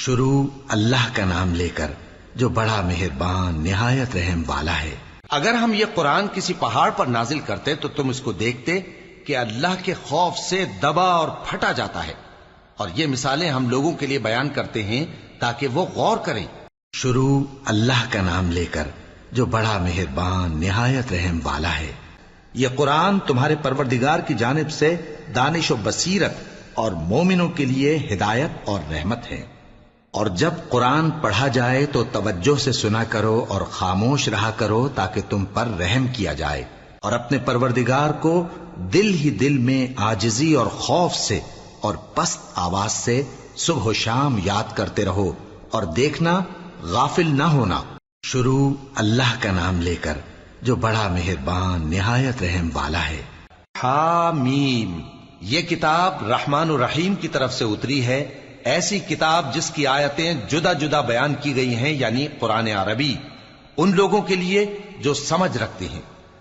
شروع اللہ کا نام لے کر جو بڑا مہربان نہایت رحم والا ہے۔ اگر ہم یہ قرآن کسی پہاڑ پر نازل کرتے تو تم اس کو دیکھتے کہ اللہ کے خوف سے دبا اور پھٹا جاتا ہے، اور یہ مثالیں ہم لوگوں کے لیے بیان کرتے ہیں تاکہ وہ غور کریں۔ شروع اللہ کا نام لے کر جو بڑا مہربان نہایت رحم والا ہے۔ یہ قرآن تمہارے پروردگار کی جانب سے دانش و بصیرت اور مومنوں کے لیے ہدایت اور رحمت ہے۔ اور جب قرآن پڑھا جائے تو توجہ سے سنا کرو اور خاموش رہا کرو تاکہ تم پر رحم کیا جائے، اور اپنے پروردگار کو دل ہی دل میں عاجزی اور خوف سے اور پست آواز سے صبح و شام یاد کرتے رہو، اور دیکھنا غافل نہ ہونا۔ شروع اللہ کا نام لے کر جو بڑا مہربان نہایت رحم والا ہے۔ حامیم، یہ کتاب رحمان الرحیم کی طرف سے اتری ہے، ایسی کتاب جس کی آیتیں جدا جدا بیان کی گئی ہیں، یعنی قرآن عربی، ان لوگوں کے لیے جو سمجھ رکھتے ہیں،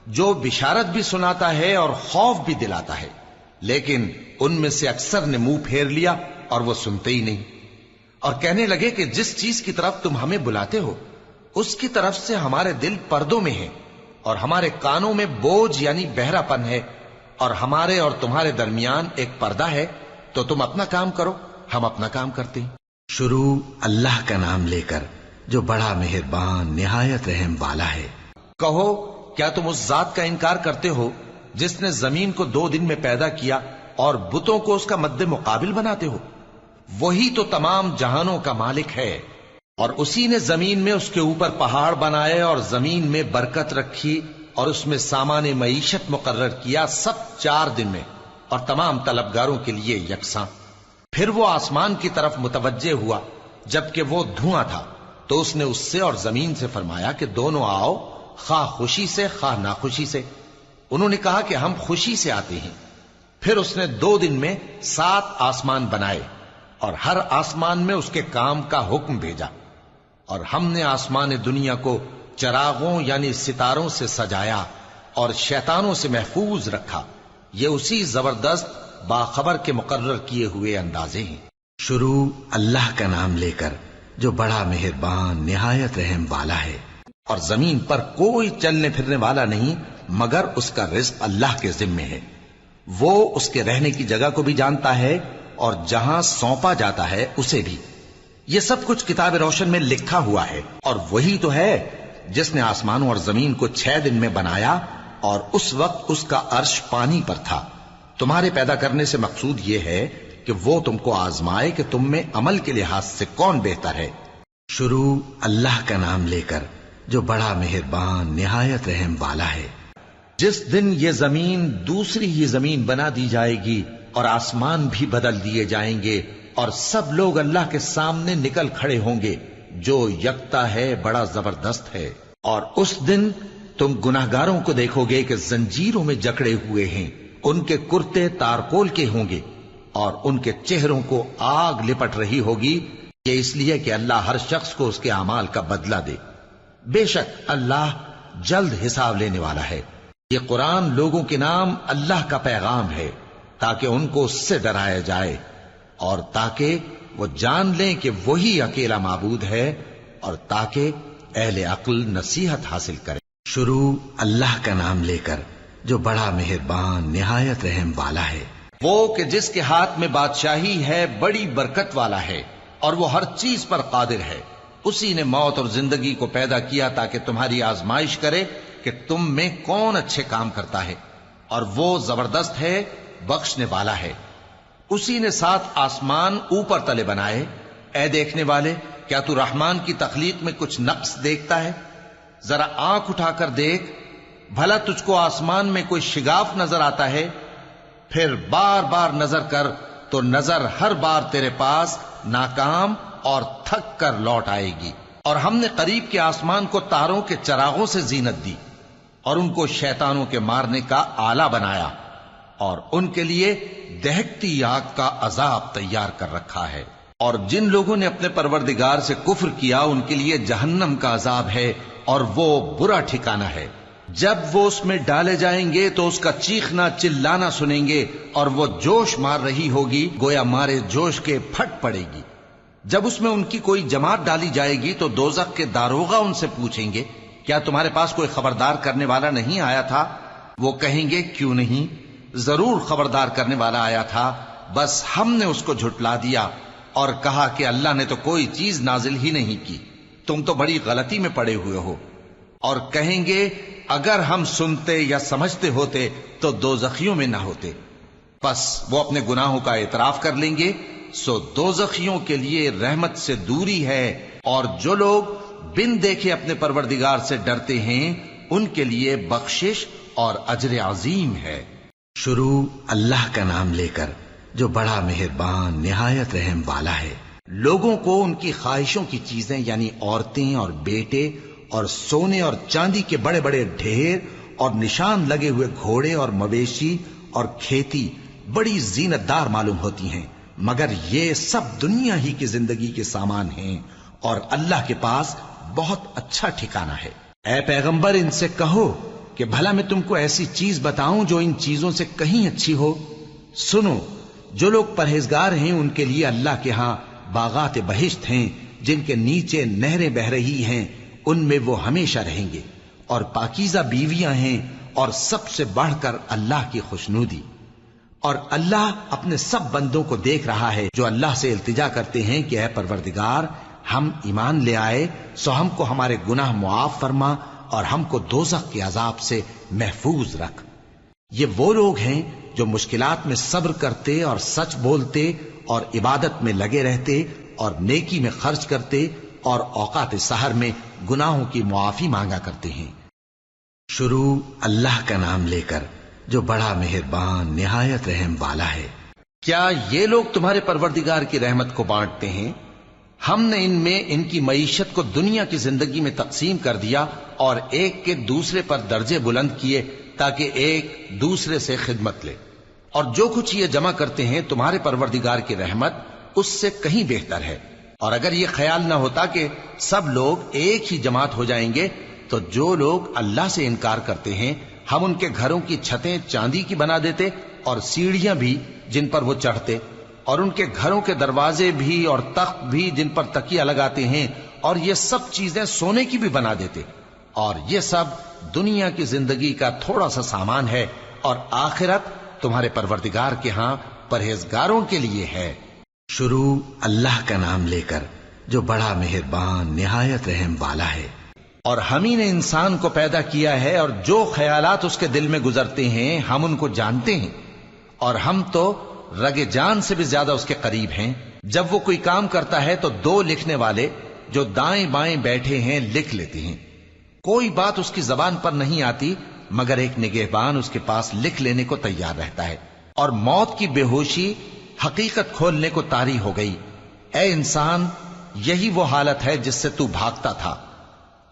جو بشارت بھی سناتا ہے اور خوف بھی دلاتا ہے، لیکن ان میں سے اکثر نے منہ پھیر لیا اور وہ سنتے ہی نہیں، اور کہنے لگے کہ جس چیز کی طرف تم ہمیں بلاتے ہو اس کی طرف سے ہمارے دل پردوں میں ہیں، اور ہمارے کانوں میں بوجھ یعنی بہرا پن ہے، اور ہمارے اور تمہارے درمیان ایک پردہ ہے، تو تم اپنا کام کرو، ہم اپنا کام کرتے ہیں۔ شروع اللہ کا نام لے کر جو بڑا مہربان نہایت رحم والا ہے۔ کہو کیا تم اس ذات کا انکار کرتے ہو جس نے زمین کو 2 دن میں پیدا کیا اور بتوں کو اس کا مد مقابل بناتے ہو؟ وہی تو تمام جہانوں کا مالک ہے، اور اسی نے زمین میں اس کے اوپر پہاڑ بنائے اور زمین میں برکت رکھی اور اس میں سامان معیشت مقرر کیا، سب 4 دن میں، اور تمام طلبگاروں کے لیے یکساں۔ پھر وہ آسمان کی طرف متوجہ ہوا جبکہ وہ دھواں تھا، تو اس نے اس سے اور زمین سے فرمایا کہ دونوں آؤ، خواہ خوشی سے خواہ ناخوشی سے۔ انہوں نے کہا کہ ہم خوشی سے آتے ہیں۔ پھر اس نے 2 دن میں 7 آسمان بنائے اور ہر آسمان میں اس کے کام کا حکم بھیجا، اور ہم نے آسمان دنیا کو چراغوں یعنی ستاروں سے سجایا اور شیطانوں سے محفوظ رکھا۔ یہ اسی زبردست باخبر کے مقرر کیے ہوئے اندازے ہیں۔ شروع اللہ کا نام لے کر جو بڑا مہربان نہایت رحم والا ہے۔ اور زمین پر کوئی چلنے پھرنے والا نہیں مگر اس کا رزق اللہ کے ذمے ہے۔ وہ اس کے رہنے کی جگہ کو بھی جانتا ہے اور جہاں سونپا جاتا ہے اسے بھی۔ یہ سب کچھ کتاب روشن میں لکھا ہوا ہے، اور وہی تو ہے جس نے آسمانوں اور زمین کو 6 دن میں بنایا، اور اس وقت اس کا عرش پانی پر تھا۔ تمہارے پیدا کرنے سے مقصود یہ ہے کہ وہ تم کو آزمائے کہ تم میں عمل کے لحاظ سے کون بہتر ہے۔ شروع اللہ کا نام لے کر جو بڑا مہربان نہایت رحم والا ہے۔ جس دن یہ زمین دوسری ہی زمین بنا دی جائے گی اور آسمان بھی بدل دیے جائیں گے، اور سب لوگ اللہ کے سامنے نکل کھڑے ہوں گے، جو یکتا ہے بڑا زبردست ہے۔ اور اس دن تم گناہگاروں کو دیکھو گے کہ زنجیروں میں جکڑے ہوئے ہیں، ان کے کرتے تارکول کے ہوں گے، اور ان کے چہروں کو آگ لپٹ رہی ہوگی، یہ اس لیے کہ اللہ ہر شخص کو اس کے اعمال کا بدلہ دے۔ بے شک اللہ جلد حساب لینے والا ہے۔ یہ قرآن لوگوں کے نام اللہ کا پیغام ہے تاکہ ان کو اس سے ڈرایا جائے، اور تاکہ وہ جان لیں کہ وہی اکیلا معبود ہے، اور تاکہ اہل عقل نصیحت حاصل کریں۔ شروع اللہ کا نام لے کر جو بڑا مہربان نہایت رحم والا ہے۔ وہ کہ جس کے ہاتھ میں بادشاہی ہے بڑی برکت والا ہے، اور وہ ہر چیز پر قادر ہے۔ اسی نے موت اور زندگی کو پیدا کیا تاکہ تمہاری آزمائش کرے کہ تم میں کون اچھے کام کرتا ہے، اور وہ زبردست ہے، بخشنے والا ہے۔ اسی نے 7 آسمان اوپر تلے بنائے۔ اے دیکھنے والے، کیا تو رحمان کی تخلیق میں کچھ نقص دیکھتا ہے؟ ذرا آنکھ اٹھا کر دیکھ، بھلا تجھ کو آسمان میں کوئی شگاف نظر آتا ہے؟ پھر بار بار نظر کر تو نظر ہر بار تیرے پاس ناکام اور تھک کر لوٹ آئے گی۔ اور ہم نے قریب کے آسمان کو تاروں کے چراغوں سے زینت دی، اور ان کو شیطانوں کے مارنے کا آلہ بنایا، اور ان کے لیے دہکتی آگ کا عذاب تیار کر رکھا ہے۔ اور جن لوگوں نے اپنے پروردگار سے کفر کیا ان کے لیے جہنم کا عذاب ہے، اور وہ برا ٹھکانہ ہے۔ جب وہ اس میں ڈالے جائیں گے تو اس کا چیخنا چلانا سنیں گے، اور وہ جوش مار رہی ہوگی، گویا مارے جوش کے پھٹ پڑے گی۔ جب اس میں ان کی کوئی جماعت ڈالی جائے گی تو دوزخ کے داروغہ ان سے پوچھیں گے کیا تمہارے پاس کوئی خبردار کرنے والا نہیں آیا تھا؟ وہ کہیں گے کیوں نہیں، ضرور خبردار کرنے والا آیا تھا، بس ہم نے اس کو جھٹلا دیا اور کہا کہ اللہ نے تو کوئی چیز نازل ہی نہیں کی، تم تو بڑی غلطی میں پڑے ہوئے ہو۔ اور کہیں گے اگر ہم سنتے یا سمجھتے ہوتے تو دوزخیوں میں نہ ہوتے۔ پس وہ اپنے گناہوں کا اعتراف کر لیں گے، سو دوزخیوں کے لیے رحمت سے دوری ہے، اور جو لوگ بن دیکھے اپنے پروردگار سے ڈرتے ہیں ان کے لیے بخشش اور اجر عظیم ہے۔ شروع اللہ کا نام لے کر جو بڑا مہربان نہایت رحم والا ہے۔ لوگوں کو ان کی خواہشوں کی چیزیں یعنی عورتیں اور بیٹے اور سونے اور چاندی کے بڑے بڑے ڈھیر اور نشان لگے ہوئے گھوڑے اور مویشی اور کھیتی بڑی زینت دار معلوم ہوتی ہیں، مگر یہ سب دنیا ہی کی زندگی کے سامان ہیں اور اللہ کے پاس بہت اچھا ٹھکانہ ہے۔ اے پیغمبر ان سے کہو کہ بھلا میں تم کو ایسی چیز بتاؤں جو ان چیزوں سے کہیں اچھی ہو؟ سنو، جو لوگ پرہیزگار ہیں ان کے لیے اللہ کے ہاں باغات بہشت ہیں جن کے نیچے نہریں بہ رہی ہیں، ان میں وہ ہمیشہ رہیں گے، اور پاکیزہ بیویاں ہیں، اور سب سے بڑھ کر اللہ کی خوشنودی۔ اور اللہ اپنے سب بندوں کو دیکھ رہا ہے جو اللہ سے التجا کرتے ہیں کہ اے پروردگار ہم ایمان لے آئے سو ہم کو ہمارے گناہ معاف فرما اور ہم کو دوزخ کے عذاب سے محفوظ رکھ۔ یہ وہ لوگ ہیں جو مشکلات میں صبر کرتے اور سچ بولتے اور عبادت میں لگے رہتے اور نیکی میں خرچ کرتے اور اوقات سحر میں گناہوں کی معافی مانگا کرتے ہیں۔ شروع اللہ کا نام لے کر جو بڑا مہربان نہایت رحم والا ہے۔ کیا یہ لوگ تمہارے پروردگار کی رحمت کو بانٹتے ہیں؟ ہم نے ان میں ان کی معیشت کو دنیا کی زندگی میں تقسیم کر دیا اور ایک کے دوسرے پر درجے بلند کیے تاکہ ایک دوسرے سے خدمت لے، اور جو کچھ یہ جمع کرتے ہیں تمہارے پروردگار کی رحمت اس سے کہیں بہتر ہے۔ اور اگر یہ خیال نہ ہوتا کہ سب لوگ ایک ہی جماعت ہو جائیں گے تو جو لوگ اللہ سے انکار کرتے ہیں ہم ان کے گھروں کی چھتیں چاندی کی بنا دیتے اور سیڑھیاں بھی جن پر وہ چڑھتے، اور ان کے گھروں کے دروازے بھی اور تخت بھی جن پر تکیہ لگاتے ہیں، اور یہ سب چیزیں سونے کی بھی بنا دیتے، اور یہ سب دنیا کی زندگی کا تھوڑا سا سامان ہے، اور آخرت تمہارے پروردگار کے ہاں پرہیزگاروں کے لیے ہے۔ شروع اللہ کا نام لے کر جو بڑا مہربان نہایت رحم والا ہے۔ اور ہم ہی نے انسان کو پیدا کیا ہے، اور جو خیالات اس کے دل میں گزرتے ہیں ہم ان کو جانتے ہیں، اور ہم تو رگ جان سے بھی زیادہ اس کے قریب ہیں۔ جب وہ کوئی کام کرتا ہے تو دو لکھنے والے جو دائیں بائیں بیٹھے ہیں لکھ لیتے ہیں۔ کوئی بات اس کی زبان پر نہیں آتی مگر ایک نگہبان اس کے پاس لکھ لینے کو تیار رہتا ہے۔ اور موت کی بے ہوشی حقیقت کھولنے کو طاری ہو گئی۔ اے انسان، یہی وہ حالت ہے جس سے تو بھاگتا تھا،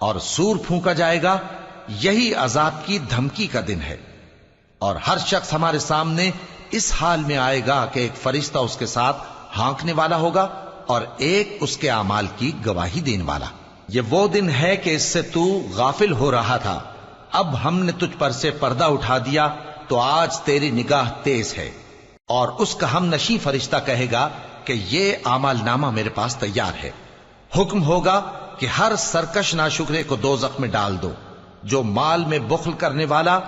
اور سور پھونکا جائے گا، یہی عذاب کی دھمکی کا دن ہے۔ اور ہر شخص ہمارے سامنے اس حال میں آئے گا کہ ایک فرشتہ اس کے ساتھ ہانکنے والا ہوگا اور ایک اس کے اعمال کی گواہی دینے والا۔ یہ وہ دن ہے کہ اس سے تو غافل ہو رہا تھا، اب ہم نے تجھ پر سے پردہ اٹھا دیا تو آج تیری نگاہ تیز ہے۔ اور اس کا ہم نشیں فرشتہ کہے گا کہ یہ اعمال نامہ میرے پاس تیار ہے۔ حکم ہوگا کہ ہر سرکش ناشکرے کو دوزخ میں ڈال دو، جو مال میں بخل کرنے والا،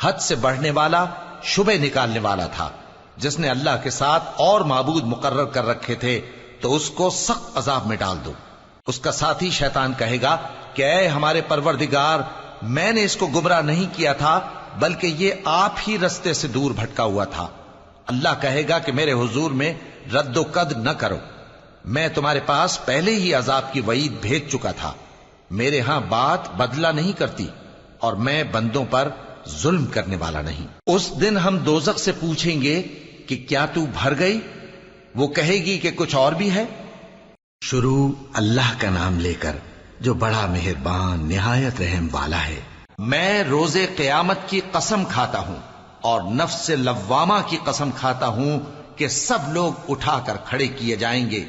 حد سے بڑھنے والا، شبہ نکالنے والا تھا، جس نے اللہ کے ساتھ اور معبود مقرر کر رکھے تھے، تو اس کو سخت عذاب میں ڈال دو۔ اس کا ساتھی شیطان کہے گا کہ اے ہمارے پروردگار، میں نے اس کو گمراہ نہیں کیا تھا بلکہ یہ آپ ہی رستے سے دور بھٹکا ہوا تھا۔ اللہ کہے گا کہ میرے حضور میں رد و قد نہ کرو، میں تمہارے پاس پہلے ہی عذاب کی وعید بھیج چکا تھا۔ میرے ہاں بات بدلہ نہیں کرتی اور میں بندوں پر ظلم کرنے والا نہیں۔ اس دن ہم دوزخ سے پوچھیں گے کہ کیا تو بھر گئی؟ وہ کہے گی کہ کچھ اور بھی ہے۔ شروع اللہ کا نام لے کر جو بڑا مہربان نہایت رحم والا ہے۔ میں روز قیامت کی قسم کھاتا ہوں اور نفس لوامہ کی قسم کھاتا ہوں کہ سب لوگ اٹھا کر کھڑے کیے جائیں گے۔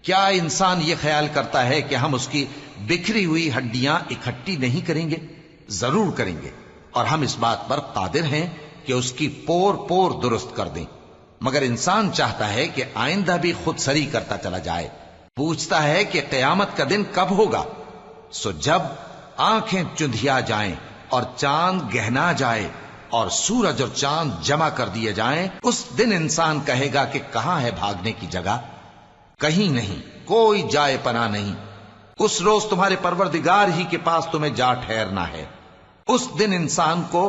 کیا انسان یہ خیال کرتا ہے کہ ہم اس کی بکھری ہوئی ہڈیاں اکٹھی نہیں کریں گے؟ ضرور کریں گے، اور ہم اس بات پر قادر ہیں کہ اس کی پور پور درست کر دیں، مگر انسان چاہتا ہے کہ آئندہ بھی خود سری کرتا چلا جائے۔ پوچھتا ہے کہ قیامت کا دن کب ہوگا؟ سو جب آنکھیں چندھیا جائیں اور چاند گہنا جائے اور سورج اور چاند جمع کر دیے جائیں، اس دن انسان کہے گا کہ کہاں ہے بھاگنے کی جگہ؟ کہیں نہیں، کوئی جائے پناہ نہیں۔ اس روز تمہارے پروردگار ہی کے پاس تمہیں جا ٹھہرنا ہے۔ اس دن انسان کو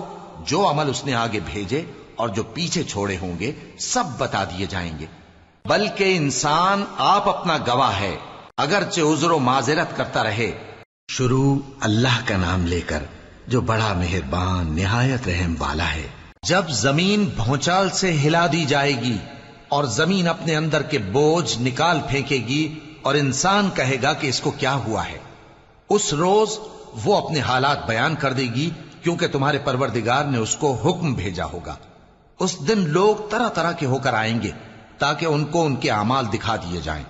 جو عمل اس نے آگے بھیجے اور جو پیچھے چھوڑے ہوں گے سب بتا دیے جائیں گے، بلکہ انسان آپ اپنا گواہ ہے، اگرچہ عذر و معذرت کرتا رہے۔ شروع اللہ کا نام لے کر جو بڑا مہربان نہایت رحم والا ہے۔ جب زمین بھونچال سے ہلا دی جائے گی اور زمین اپنے اندر کے بوجھ نکال پھینکے گی اور انسان کہے گا کہ اس کو کیا ہوا ہے، اس روز وہ اپنے حالات بیان کر دے گی، کیونکہ تمہارے پروردگار نے اس کو حکم بھیجا ہوگا۔ اس دن لوگ طرح طرح کے ہو کر آئیں گے تاکہ ان کو ان کے اعمال دکھا دیے جائیں،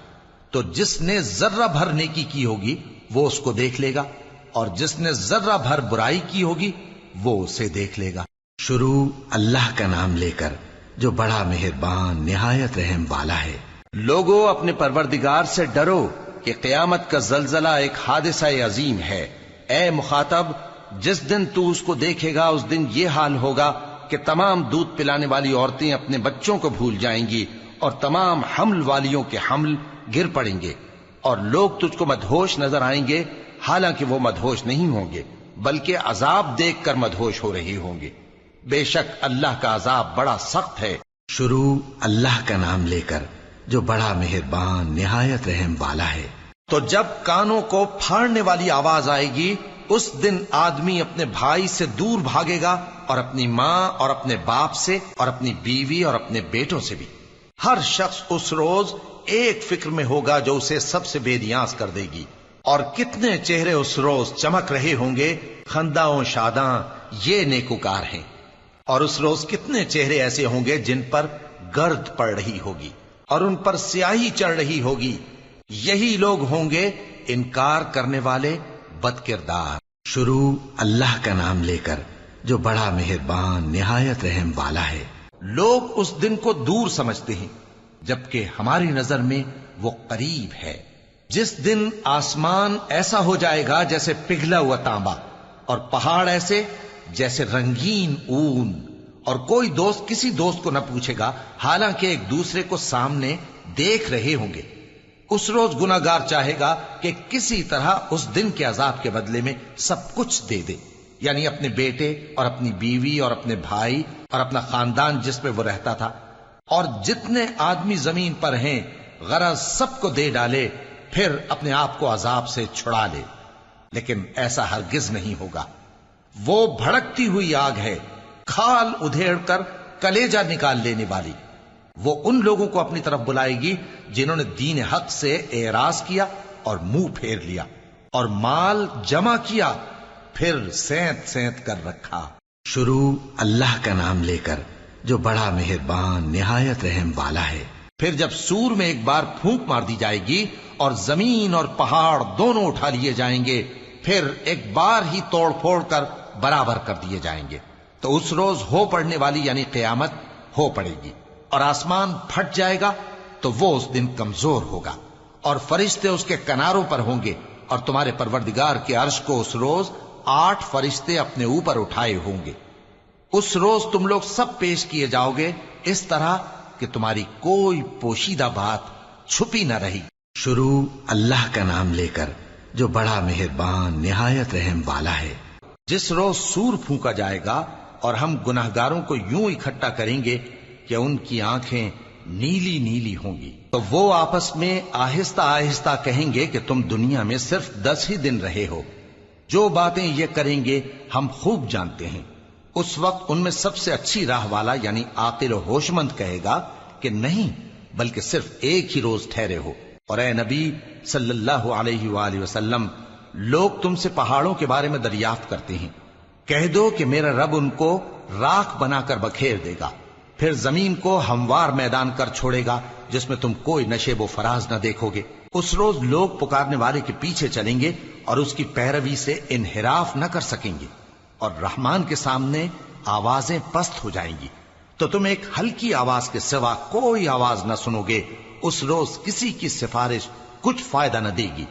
تو جس نے ذرہ بھر نیکی کی ہوگی وہ اس کو دیکھ لے گا، اور جس نے ذرہ بھر برائی کی ہوگی وہ اسے دیکھ لے گا۔ شروع اللہ کا نام لے کر جو بڑا مہربان نہایت رحم والا ہے۔ لوگوں اپنے پروردگار سے ڈرو کہ قیامت کا زلزلہ ایک حادثہ عظیم ہے۔ اے مخاطب، جس دن تو اس کو دیکھے گا اس دن یہ حال ہوگا کہ تمام دودھ پلانے والی عورتیں اپنے بچوں کو بھول جائیں گی اور تمام حمل والیوں کے حمل گر پڑیں گے، اور لوگ تجھ کو مدہوش نظر آئیں گے، حالانکہ وہ مدہوش نہیں ہوں گے بلکہ عذاب دیکھ کر مدہوش ہو رہے ہوں گے۔ بے شک اللہ کا عذاب بڑا سخت ہے۔ شروع اللہ کا نام لے کر جو بڑا مہربان نہایت رحم والا ہے۔ تو جب کانوں کو پھاڑنے والی آواز آئے گی اس دن آدمی اپنے بھائی سے دور بھاگے گا، اور اپنی ماں اور اپنے باپ سے اور اپنی بیوی اور اپنے بیٹوں سے بھی۔ ہر شخص اس روز ایک فکر میں ہوگا جو اسے سب سے بے نیاز کر دے گی۔ اور کتنے چہرے اس روز چمک رہے ہوں گے، خنداں و شاداں یہ نیکوکار ہیں، اور اس روز کتنے چہرے ایسے ہوں گے جن پر گرد پڑ رہی ہوگی اور ان پر سیاہی چڑھ رہی ہوگی، یہی لوگ ہوں گے انکار کرنے والے بد کردار۔ شروع اللہ کا نام لے کر جو بڑا مہربان نہایت رحم والا ہے۔ لوگ اس دن کو دور سمجھتے ہیں جبکہ ہماری نظر میں وہ قریب ہے۔ جس دن آسمان ایسا ہو جائے گا جیسے پگھلا ہوا تانبا، اور پہاڑ ایسے جیسے رنگین اون، اور کوئی دوست کسی دوست کو نہ پوچھے گا حالانکہ ایک دوسرے کو سامنے دیکھ رہے ہوں گے۔ اس روز گناہگار چاہے گا کہ کسی طرح اس دن کے عذاب کے بدلے میں سب کچھ دے دے، یعنی اپنے بیٹے اور اپنی بیوی اور اپنے بھائی اور اپنا خاندان جس میں وہ رہتا تھا، اور جتنے آدمی زمین پر ہیں غرض سب کو دے ڈالے، پھر اپنے آپ کو عذاب سے چھڑا لے۔ لیکن ایسا ہرگز نہیں ہوگا۔ وہ بھڑکتی ہوئی آگ ہے، کھال ادھیڑ کر کلیجہ نکال لینے والی۔ وہ ان لوگوں کو اپنی طرف بلائے گی جنہوں نے دین حق سے اعراض کیا اور منہ پھیر لیا، اور مال جمع کیا پھر سینت سینت کر رکھا۔ شروع اللہ کا نام لے کر جو بڑا مہربان نہایت رحم والا ہے۔ پھر جب سور میں ایک بار پھونک مار دی جائے گی اور زمین اور پہاڑ دونوں اٹھا لیے جائیں گے، پھر ایک بار ہی توڑ پھوڑ کر برابر کر دیے جائیں گے، تو اس روز ہو پڑنے والی یعنی قیامت ہو پڑے گی، اور آسمان پھٹ جائے گا تو وہ اس دن کمزور ہوگا، اور فرشتے اس کے کناروں پر ہوں گے، اور تمہارے پروردگار کے عرش کو اس روز 8 فرشتے اپنے اوپر اٹھائے ہوں گے۔ اس روز تم لوگ سب پیش کیے جاؤ گے اس طرح کہ تمہاری کوئی پوشیدہ بات چھپی نہ رہی۔ شروع اللہ کا نام لے کر جو بڑا مہربان نہایت رحم والا ہے۔ جس روز سور پھونکا جائے گا اور ہم گناہگاروں کو یوں اکٹھا کریں گے کہ ان کی آنکھیں نیلی نیلی ہوں گی، تو وہ آپس میں آہستہ آہستہ کہیں گے کہ تم دنیا میں صرف 10 ہی دن رہے ہو، جو باتیں یہ کریں گے ہم خوب جانتے ہیں۔ اس وقت ان میں سب سے اچھی راہ والا یعنی عاقل و ہوش مند کہے گا کہ نہیں، بلکہ صرف ایک ہی روز ٹھہرے ہو۔ اور اے نبی صلی اللہ علیہ وآلہ وسلم، لوگ تم سے پہاڑوں کے بارے میں دریافت کرتے ہیں، کہہ دو کہ میرا رب ان کو راکھ بنا کر بکھیر دے گا، پھر زمین کو ہموار میدان کر چھوڑے گا جس میں تم کوئی نشیب و فراز نہ دیکھو گے۔ اس روز لوگ پکارنے والے کے پیچھے چلیں گے اور اس کی پیروی سے انحراف نہ کر سکیں گے، اور رحمان کے سامنے آوازیں پست ہو جائیں گی، تو تم ایک ہلکی آواز کے سوا کوئی آواز نہ سنو گے۔ اس روز کسی کی سفارش کچھ فائدہ نہ دے گی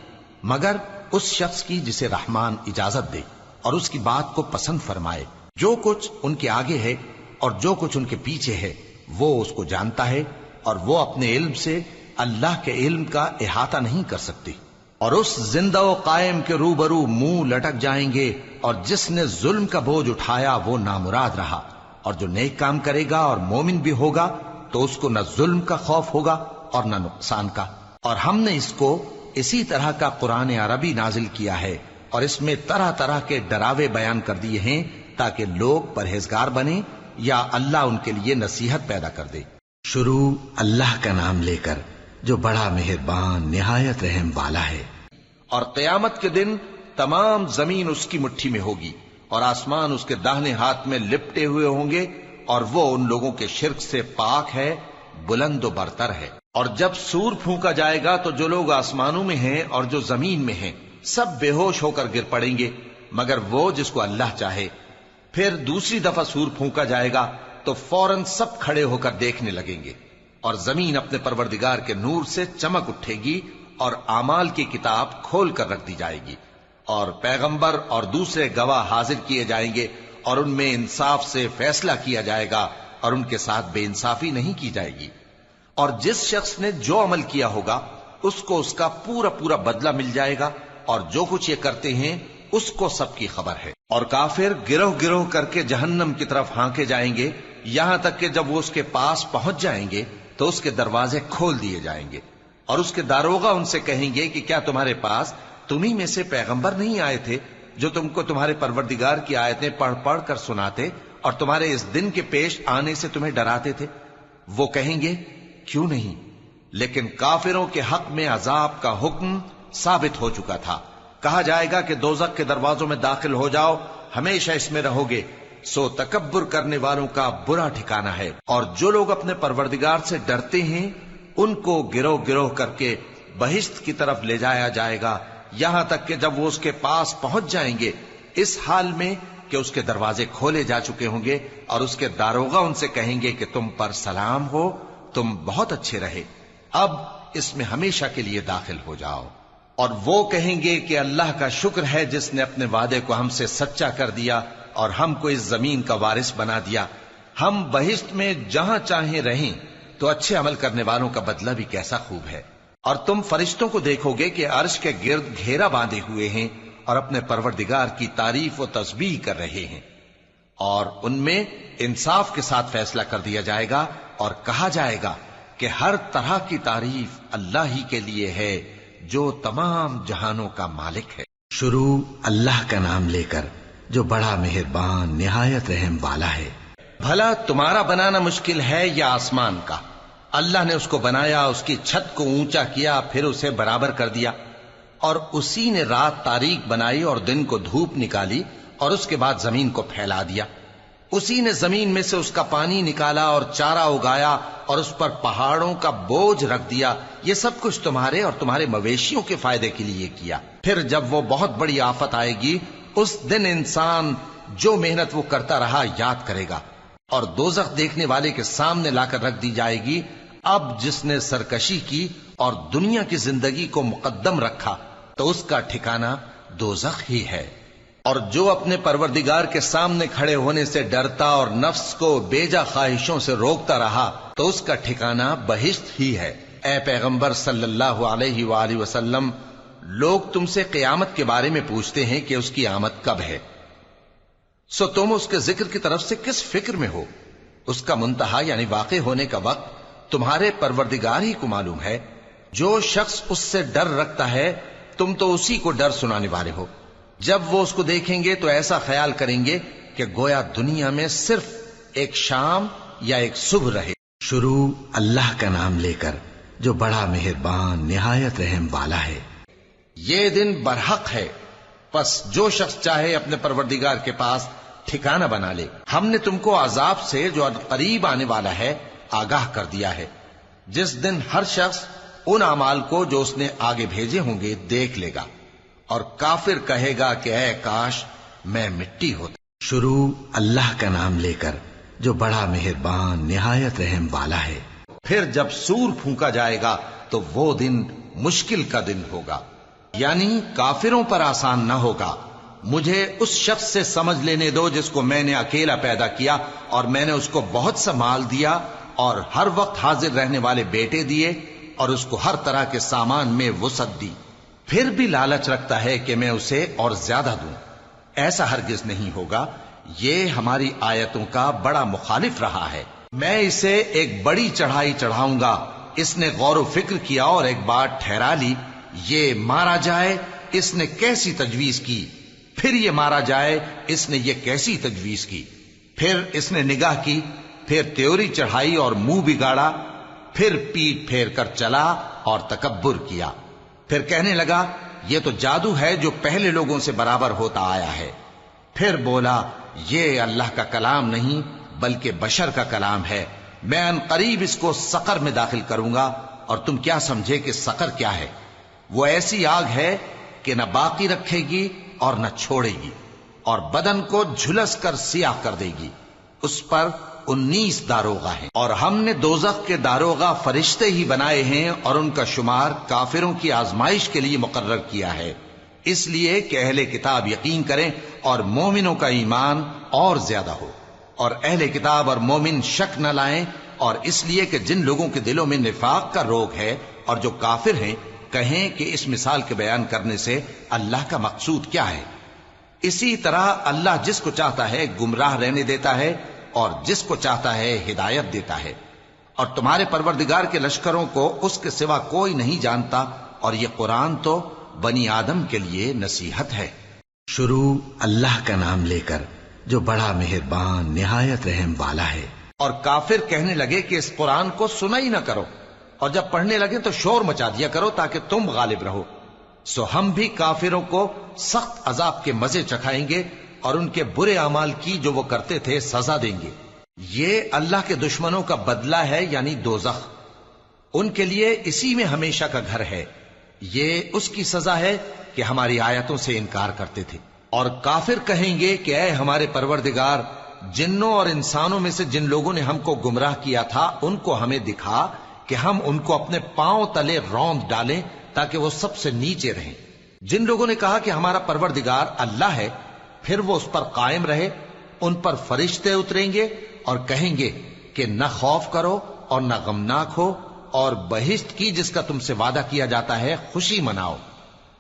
مگر اس شخص کی جسے رحمان اجازت دے اور اس کی بات کو پسند فرمائے۔ جو کچھ ان کے آگے ہے اور جو کچھ ان کے پیچھے ہے وہ اس کو جانتا ہے، اور وہ اپنے علم سے اللہ کے علم کا احاطہ نہیں کر سکتی۔ اور اس زندہ و قائم کے روبرو منہ لٹک جائیں گے، اور جس نے ظلم کا بوجھ اٹھایا وہ نامراد رہا، اور جو نیک کام کرے گا اور مومن بھی ہوگا تو اس کو نہ ظلم کا خوف ہوگا اور نہ نقصان کا۔ اور ہم نے اس کو اسی طرح کا قرآن عربی نازل کیا ہے، اور اس میں طرح طرح کے ڈراوے بیان کر دیے ہیں تاکہ لوگ پرہیزگار بنیں یا اللہ ان کے لیے نصیحت پیدا کر دے۔ شروع اللہ کا نام لے کر جو بڑا مہربان نہایت رحم والا ہے۔ اور قیامت کے دن تمام زمین اس کی مٹھی میں ہوگی اور آسمان اس کے داہنے ہاتھ میں لپٹے ہوئے ہوں گے، اور وہ ان لوگوں کے شرک سے پاک ہے، بلند و برتر ہے۔ اور جب سور پھونکا جائے گا تو جو لوگ آسمانوں میں ہیں اور جو زمین میں ہیں سب بے ہوش ہو کر گر پڑیں گے مگر وہ جس کو اللہ چاہے۔ پھر دوسری دفعہ سور پھونکا جائے گا تو فوراً سب کھڑے ہو کر دیکھنے لگیں گے، اور زمین اپنے پروردگار کے نور سے چمک اٹھے گی اور اعمال کی کتاب کھول کر رکھ دی جائے گی، اور پیغمبر اور دوسرے گواہ حاضر کیے جائیں گے، اور ان میں انصاف سے فیصلہ کیا جائے گا اور ان کے ساتھ بے انصافی نہیں کی جائے گی۔ اور جس شخص نے جو عمل کیا ہوگا اس کو اس کا پورا پورا بدلہ مل جائے گا، اور جو کچھ یہ کرتے ہیں اس کو سب کی خبر ہے۔ اور کافر گروہ گروہ کر کے جہنم کی طرف ہانکے جائیں گے، یہاں تک کہ جب وہ اس کے پاس پہنچ جائیں گے تو اس کے دروازے کھول دیے جائیں گے، اور اس کے داروغہ ان سے کہیں گے کہ کیا تمہارے پاس تمہیں میں سے پیغمبر نہیں آئے تھے جو تم کو تمہارے پروردگار کی آیتیں پڑھ پڑھ کر سناتے اور تمہارے اس دن کے پیش آنے سے تمہیں ڈراتے تھے؟ وہ کہیں گے کیوں نہیں، لیکن کافروں کے حق میں عذاب کا حکم ثابت ہو چکا تھا۔ کہا جائے گا کہ دوزخ کے دروازوں میں داخل ہو جاؤ، ہمیشہ اس میں رہو گے، سو تکبر کرنے والوں کا برا ٹھکانہ ہے۔ اور جو لوگ اپنے پروردگار سے ڈرتے ہیں ان کو گروہ گروہ کر کے بہشت کی طرف لے جایا جائے گا، یہاں تک کہ جب وہ اس کے پاس پہنچ جائیں گے اس حال میں کہ اس کے دروازے کھولے جا چکے ہوں گے، اور اس کے داروغہ ان سے کہیں گے کہ تم پر سلام ہو، تم بہت اچھے رہے، اب اس میں ہمیشہ کے لیے داخل ہو جاؤ۔ اور وہ کہیں گے کہ اللہ کا شکر ہے جس نے اپنے وعدے کو ہم سے سچا کر دیا اور ہم کو اس زمین کا وارث بنا دیا، ہم بہشت میں جہاں چاہیں رہیں، تو اچھے عمل کرنے والوں کا بدلہ بھی کیسا خوب ہے۔ اور تم فرشتوں کو دیکھو گے کہ عرش کے گرد گھیرا باندھے ہوئے ہیں اور اپنے پروردگار کی تعریف و تسبیح کر رہے ہیں، اور ان میں انصاف کے ساتھ فیصلہ کر دیا جائے گا، اور کہا جائے گا کہ ہر طرح کی تعریف اللہ ہی کے لیے ہے جو تمام جہانوں کا مالک ہے۔ شروع اللہ کا نام لے کر جو بڑا مہربان نہایت رحم والا ہے۔ بھلا تمہارا بنانا مشکل ہے یا آسمان کا؟ اللہ نے اس کو بنایا، اس کی چھت کو اونچا کیا، پھر اسے برابر کر دیا، اور اسی نے رات تاریک بنائی اور دن کو دھوپ نکالی، اور اس کے بعد زمین کو پھیلا دیا۔ اسی نے زمین میں سے اس کا پانی نکالا اور چارہ اگایا اور اس پر پہاڑوں کا بوجھ رکھ دیا، یہ سب کچھ تمہارے اور تمہارے مویشیوں کے فائدے کے لیے کیا۔ پھر جب وہ بہت بڑی آفت آئے گی اس دن انسان جو محنت وہ کرتا رہا یاد کرے گا، اور دوزخ دیکھنے والے کے سامنے لا کر رکھ دی جائے گی۔ اب جس نے سرکشی کی اور دنیا کی زندگی کو مقدم رکھا تو اس کا ٹھکانہ دوزخ ہی ہے۔ اور جو اپنے پروردگار کے سامنے کھڑے ہونے سے ڈرتا اور نفس کو بیجا خواہشوں سے روکتا رہا تو اس کا ٹھکانہ بہشت ہی ہے۔ اے پیغمبر صلی اللہ علیہ وآلہ وسلم، لوگ تم سے قیامت کے بارے میں پوچھتے ہیں کہ اس کی آمد کب ہے، سو تم اس کے ذکر کی طرف سے کس فکر میں ہو؟ اس کا منتہا یعنی واقع ہونے کا وقت تمہارے پروردگار ہی کو معلوم ہے۔ جو شخص اس سے ڈر رکھتا ہے تم تو اسی کو ڈر سنانے والے ہو۔ جب وہ اس کو دیکھیں گے تو ایسا خیال کریں گے کہ گویا دنیا میں صرف ایک شام یا ایک صبح رہے۔ شروع اللہ کا نام لے کر جو بڑا مہربان نہایت رحم والا ہے۔ یہ دن برحق ہے، پس جو شخص چاہے اپنے پروردگار کے پاس ٹھکانہ بنا لے۔ ہم نے تم کو عذاب سے جو قریب آنے والا ہے آگاہ کر دیا ہے، جس دن ہر شخص ان اعمال کو جو اس نے آگے بھیجے ہوں گے دیکھ لے گا، اور کافر کہے گا کہ اے کاش میں مٹی ہوتا۔ شروع اللہ کا نام لے کر جو بڑا مہربان نہایت رحم والا ہے۔ پھر جب سور پھونکا جائے گا تو وہ دن مشکل کا دن ہوگا، یعنی کافروں پر آسان نہ ہوگا۔ مجھے اس شخص سے سمجھ لینے دو جس کو میں نے اکیلا پیدا کیا اور میں نے اس کو بہت سا مال دیا اور ہر وقت حاضر رہنے والے بیٹے دیے اور اس کو ہر طرح کے سامان میں وسعت دی، پھر بھی لالچ رکھتا ہے کہ میں اسے اور زیادہ دوں۔ ایسا ہرگز نہیں ہوگا، یہ ہماری آیتوں کا بڑا مخالف رہا ہے۔ میں اسے ایک بڑی چڑھائی چڑھاؤں گا۔ اس نے غور و فکر کیا اور ایک بات ٹھہرا لی، یہ مارا جائے، اس نے کیسی تجویز کی، پھر یہ مارا جائے، اس نے یہ کیسی تجویز کی، پھر اس نے نگاہ کی، پھر تیوری چڑھائی اور منہ بگاڑا، پھر پیٹ پھیر کر چلا اور تکبر کیا، پھر کہنے لگا یہ تو جادو ہے جو پہلے لوگوں سے برابر ہوتا آیا ہے، پھر بولا یہ اللہ کا کلام نہیں بلکہ بشر کا کلام ہے، میں ان قریب اس کو سقر میں داخل کروں گا، اور تم کیا سمجھے کہ سقر کیا ہے؟ وہ ایسی آگ ہے کہ نہ باقی رکھے گی اور نہ چھوڑے گی، اور بدن کو جھلس کر سیاہ کر دے گی۔ اس پر 19 داروغہ ہیں، اور ہم نے دوزخ کے داروغہ فرشتے ہی بنائے ہیں، اور ان کا شمار کافروں کی آزمائش کے لیے مقرر کیا ہے، اس لیے کہ اہل کتاب یقین کریں اور مومنوں کا ایمان اور زیادہ ہو، اور اہل کتاب اور مومن شک نہ لائیں، اور اس لیے کہ جن لوگوں کے دلوں میں نفاق کا روگ ہے اور جو کافر ہیں کہیں کہ اس مثال کے بیان کرنے سے اللہ کا مقصود کیا ہے۔ اسی طرح اللہ جس کو چاہتا ہے گمراہ رہنے دیتا ہے اور جس کو چاہتا ہے ہدایت دیتا ہے، اور تمہارے پروردگار کے لشکروں کو اس کے سوا کوئی نہیں جانتا، اور یہ قرآن تو بنی آدم کے لیے نصیحت ہے۔ شروع اللہ کا نام لے کر جو بڑا مہربان نہایت رحم والا ہے۔ اور کافر کہنے لگے کہ اس قرآن کو سنا ہی نہ کرو، اور جب پڑھنے لگے تو شور مچا دیا کرو تاکہ تم غالب رہو۔ سو ہم بھی کافروں کو سخت عذاب کے مزے چکھائیں گے اور ان کے برے اعمال کی جو وہ کرتے تھے سزا دیں گے۔ یہ اللہ کے دشمنوں کا بدلہ ہے، یعنی دوزخ، ان کے لیے اسی میں ہمیشہ کا گھر ہے۔ یہ اس کی سزا ہے کہ ہماری آیتوں سے انکار کرتے تھے۔ اور کافر کہیں گے کہ اے ہمارے پروردگار، جنوں اور انسانوں میں سے جن لوگوں نے ہم کو گمراہ کیا تھا ان کو ہمیں دکھا کہ ہم ان کو اپنے پاؤں تلے روند ڈالیں تاکہ وہ سب سے نیچے رہیں۔ جن لوگوں نے کہا کہ ہمارا پروردگار اللہ ہے، پھر وہ اس پر قائم رہے، ان پر فرشتے اتریں گے اور کہیں گے کہ نہ خوف کرو اور نہ غمناک ہو، اور بہشت کی جس کا تم سے وعدہ کیا جاتا ہے خوشی مناؤ۔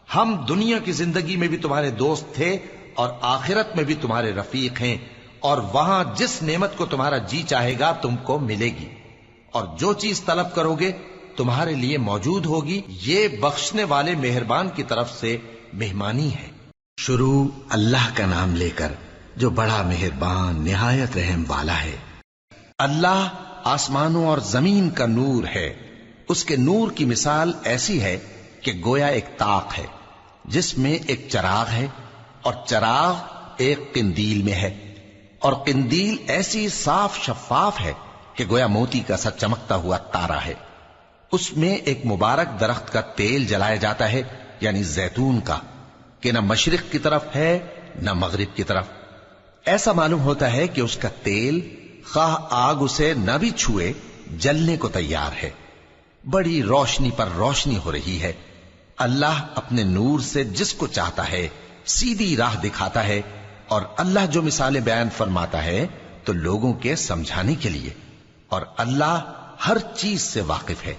ہم دنیا کی زندگی میں بھی تمہارے دوست تھے اور آخرت میں بھی تمہارے رفیق ہیں، اور وہاں جس نعمت کو تمہارا جی چاہے گا تم کو ملے گی، اور جو چیز طلب کرو گے تمہارے لیے موجود ہوگی۔ یہ بخشنے والے مہربان کی طرف سے مہمانی ہے۔ شروع اللہ کا نام لے کر جو بڑا مہربان نہایت رحم والا ہے۔ اللہ آسمانوں اور زمین کا نور ہے۔ اس کے نور کی مثال ایسی ہے کہ گویا ایک طاق ہے جس میں ایک چراغ ہے، اور چراغ ایک قندیل میں ہے، اور قندیل ایسی صاف شفاف ہے کہ گویا موتی کا سا چمکتا ہوا تارا ہے۔ اس میں ایک مبارک درخت کا تیل جلایا جاتا ہے، یعنی زیتون کا، کہ نہ مشرق کی طرف ہے نہ مغرب کی طرف۔ ایسا معلوم ہوتا ہے کہ اس کا تیل خواہ آگ اسے نہ بھی چھوئے جلنے کو تیار ہے۔ بڑی روشنی پر روشنی ہو رہی ہے۔ اللہ اپنے نور سے جس کو چاہتا ہے سیدھی راہ دکھاتا ہے، اور اللہ جو مثالیں بیان فرماتا ہے تو لوگوں کے سمجھانے کے لیے، اور اللہ ہر چیز سے واقف ہے۔